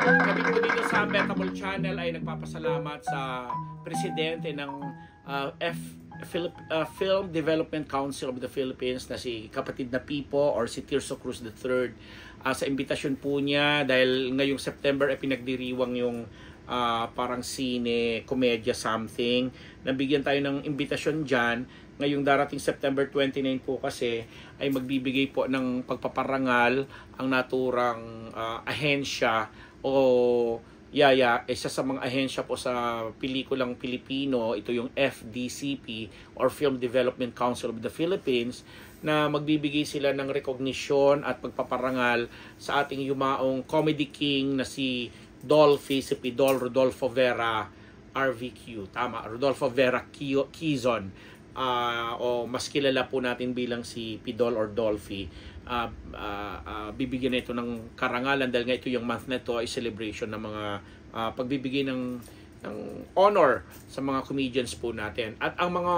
Kami po dito sa Betable Channel ay nagpapasalamat sa presidente ng Film Development Council of the Philippines na si kapatid na Pipo or si Tirso Cruz III sa imbitasyon po niya dahil ngayong September ay pinagdiriwang yung parang sine, komedya something. Nabigyan tayo ng imbitasyon dyan. Ngayong darating September 29 po kasi ay magbibigay po ng pagpaparangal ang naturang ahensya o isa sa mga ahensya po sa pelikulang Pilipino, ito yung FDCP or Film Development Council of the Philippines, na magbibigay sila ng recognition at pagpaparangal sa ating yumaong comedy king na si Dolphy, si Pidol Rodolfo Vera RVQ. Tama, Rodolfo Vera Quezon. O mas kilala po natin bilang si Pidol or Dolphy. Bibigyan na ito ng karangalan dahil nga ito yung month na ito ay celebration ng mga pagbibigay ng honor sa mga comedians po natin. At ang mga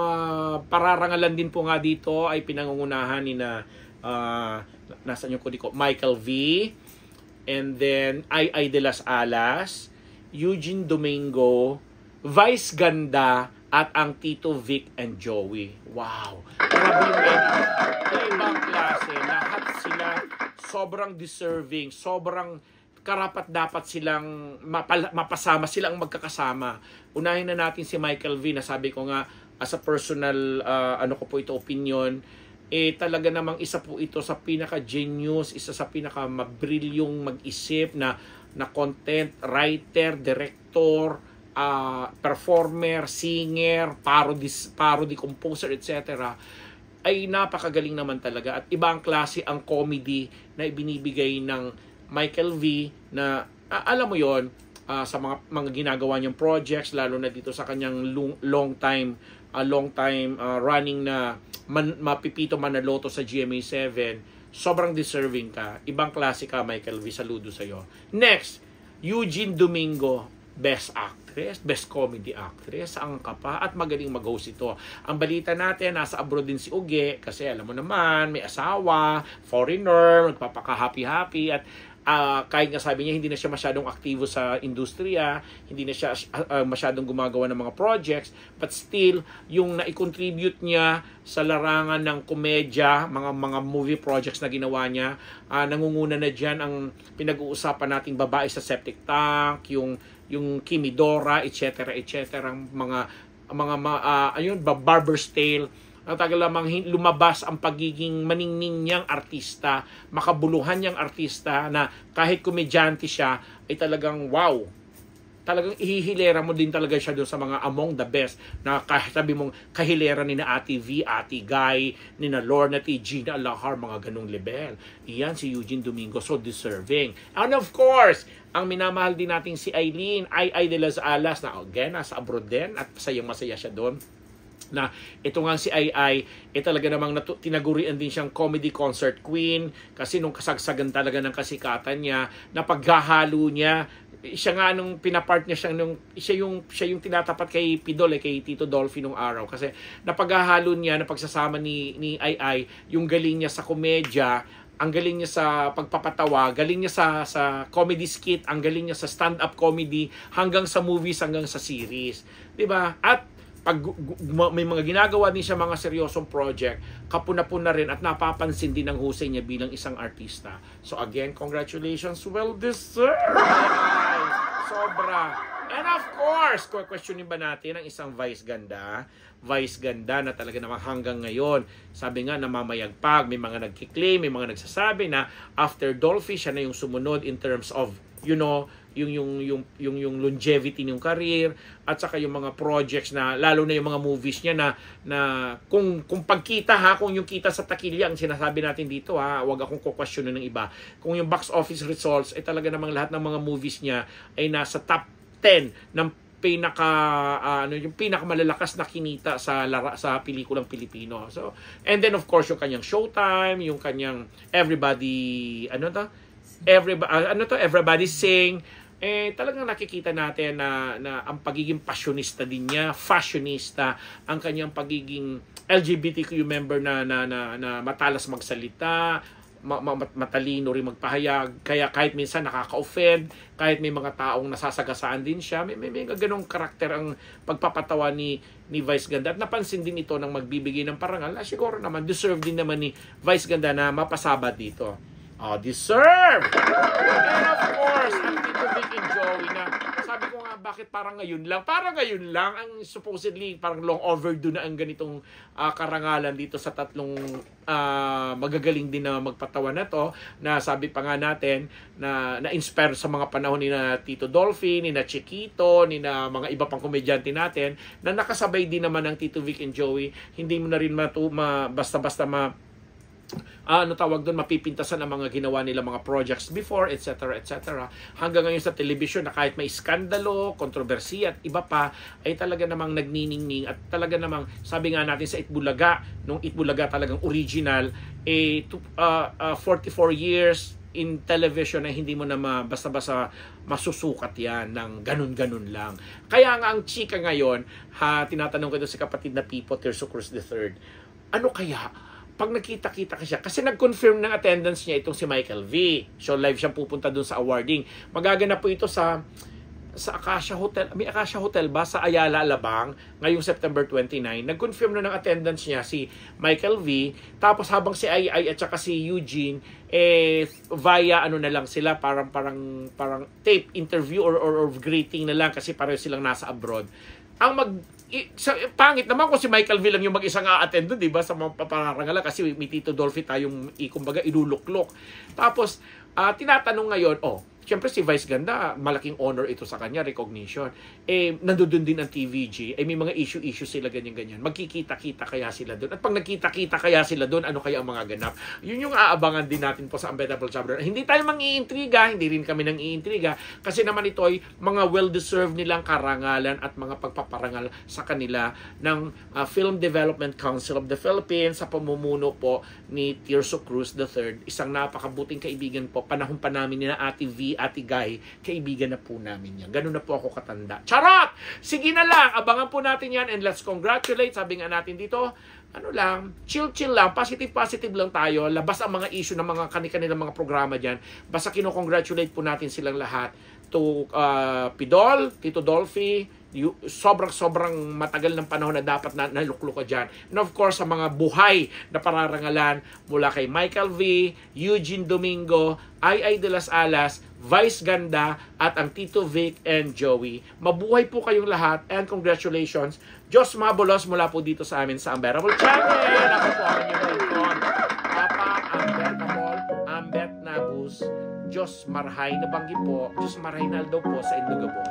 pararangalan din po nga dito ay pinangungunahan ni na nasaan yung ko Michael V, and then Ai de las Alas, Eugene Domingo, Vice Ganda, at ang Tito Vic and Joey. Wow! Grabe yung ibang klase. Lahat sila sobrang deserving, sobrang karapat-dapat silang mapasama, silang magkakasama. Unahin na natin si Michael V, na sabi ko nga, as a personal, opinion, talaga namang isa po ito sa pinaka-genius, isa sa pinaka-mabrilyong mag-isip na content writer, director, performer, singer, parody composer, etc. ay napakagaling naman talaga. At ibang klase ang comedy na ibinibigay ng Michael V na alam mo yon sa mga ginagawa niyang projects, lalo na dito sa kanyang long time running na Mapipito Manaloto sa GMA7. Sobrang deserving ka. Ibang klase ka, Michael V. Saludo sa'yo. Next, Eugene Domingo, Best Actress, Best Comedy Actress, ang kapa at magaling mag-host ito. Ang balita natin, nasa abroad din si Uge kasi alam mo naman, may asawa, foreigner, magpapaka-happy-happy at kahit nga sabi niya hindi na siya masyadong aktibo sa industriya, hindi na siya masyadong gumagawa ng mga projects, but still, yung na-contribute niya sa larangan ng komedya, mga movie projects na ginawa niya, nangunguna na dyan ang pinag-uusapan nating babae sa septic tank, yung Kimidora, etc. ang Barber's Tale. Ang tagal lamang lumabas ang pagiging maningning niyang artista, makabuluhan niyang artista na kahit komedyante siya ay talagang wow. Talagang ihihilera mo din talaga siya doon sa mga among the best na sabi mong kahilera ni na Ate V, Ate Guy, ni na Lorna T, Gina Alahar, mga ganong level. Iyan si Eugene Domingo, so deserving. And of course, ang minamahal din natin si Aileen, Ai de las Alas, na again, nasa abroad din at masaya siya doon. Na ito nga si Ai talaga namang tinagurian din siyang comedy concert queen kasi nung kasagsagan talaga ng kasikatan niya, na paghahalo niya, siya nga nung pinapart niya siya yung tinatapat kay Pidol, kay Tito Dolphy nung araw kasi napaghahalo niya, na pagsasama ni Ai yung galing niya sa komedya, ang galing niya sa pagpapatawa, galing niya sa comedy skit, ang galing niya sa stand-up comedy, hanggang sa movies, hanggang sa series. 'Di ba? At pag may mga ginagawa din siya mga seryosong project, kapuna-puna rin at napapansin din ang husay niya bilang isang artista. So again, congratulations, well deserved! Sobra! And of course, questionin ba natin ang isang Vice Ganda na talaga namang hanggang ngayon, sabi nga namamayagpag, may mga nagkiklaim, may mga nagsasabi na after Dolphy, siya na yung sumunod in terms of, yung longevity ng career at saka yung mga projects na lalo na yung mga movies niya na kung pagkita kung yung kita sa takilya ang sinasabi natin dito wag akong kukwestiyonin ng iba. Kung yung box office results ay talaga namang lahat ng mga movies niya ay nasa top 10 ng yung pinakamalalakas na kinita sa pelikulang Pilipino. So, and then of course yung kanyang Showtime, yung kanyang Everybody Sing, talagang nakikita natin na ang pagiging passionista din niya, fashionista, ang kanyang pagiging LGBTQ member na matalas magsalita, matalino rin magpahayag, kaya kahit minsan nakaka-offend, kahit may mga taong nasasagasaan din siya, may ganong karakter ang pagpapatawa ni Vice Ganda. At napansin din ito ng magbibigay ng parangal na siguro naman deserve din naman ni Vice Ganda na mapasabad dito. Deserve! And of course, ang Tito Vic and Joey na sabi ko nga, bakit parang ngayon lang ang supposedly parang long overdue na ang ganitong karangalan dito sa tatlong magagaling din na magpatawa na to, na sabi pa nga natin na na-inspire sa mga panahon ni na Tito Dolphy, ni na Chiquito, ni na mga iba pang komedyante natin na nakasabay din naman ng Tito Vic and Joey. Hindi mo na rin basta-basta mapipintasan ang mga ginawa nila mga projects before, etc. Hanggang ngayon sa television na kahit may skandalo, kontrobersiya at iba pa, ay talaga namang nagniningning at talaga namang, sabi nga natin sa Itbulaga, nung Itbulaga talagang original, 44 years in television na hindi mo na basta-basta masusukat yan ng ganun-ganun lang. Kaya nga ang chika ngayon, tinatanong ko ito sa kapatid na Pipo, Tirso Cruz III, ano kaya pag nakita-kita ka siya, kasi nag-confirm ng attendance niya itong si Michael V. So live siyang pupunta dun sa awarding. Magaganap po ito sa Acacia Hotel. May Acacia Hotel ba sa Ayala, Alabang ngayong September 29? Nag-confirm na ng attendance niya si Michael V. Tapos habang si Ai at saka si Eugene via na lang sila, parang tape interview or greeting na lang kasi pareho silang nasa abroad. Pangit naman kung si Michael V lang yung mag-isang a-attend doon, di ba? Sa mga paparangalan kasi may Tito Dolphy tayong kumbaga iluluklok. Tapos, tinatanong ngayon, siyempre si Vice Ganda, malaking honor ito sa kanya, recognition. Nandoon din ang TVG, may mga issue sila ganyan-ganyan. Magkikita-kita kaya sila doon. At pag nagkita-kita kaya sila doon, ano kaya ang mga ganap? Yun yung aabangan din natin po sa Unbettable Chapter. Hindi tayo mang-iintriga, hindi rin kami nang-iintriga, kasi naman ito ay mga well-deserved nilang karangalan at mga pagpaparangal sa kanila ng Film Development Council of the Philippines sa pamumuno po ni Tirso Cruz III. Isang napakabuting kaibigan po. Panahon pa namin ni na Ate V, Ate Guy, kaibigan na po namin yan. Ganun na po ako katanda. Charot! Sige na lang, abangan po natin yan and let's congratulate. Sabi nga natin dito, chill lang, positive lang tayo. Labas ang mga issue ng mga kanilang mga programa dyan. Basta kino-congratulate po natin silang lahat. To Pidol, Tito Dolphy, sobrang matagal ng panahon na dapat naluklo ka dyan. And of course, sa mga buhay na pararangalan mula kay Michael V, Eugene Domingo, Ai de las Alas, Vice Ganda, at ang Tito Vic and Joey. Mabuhay po kayong lahat and congratulations. Diyos mabulos mula po dito sa amin sa Unbettable Channel. Ako po ang inyong lingkod, Papa Unbettable, Ambet Nabus, Diyos Marhay, nabanggit po, Diyos Marhay Naldo po sa Indogabos.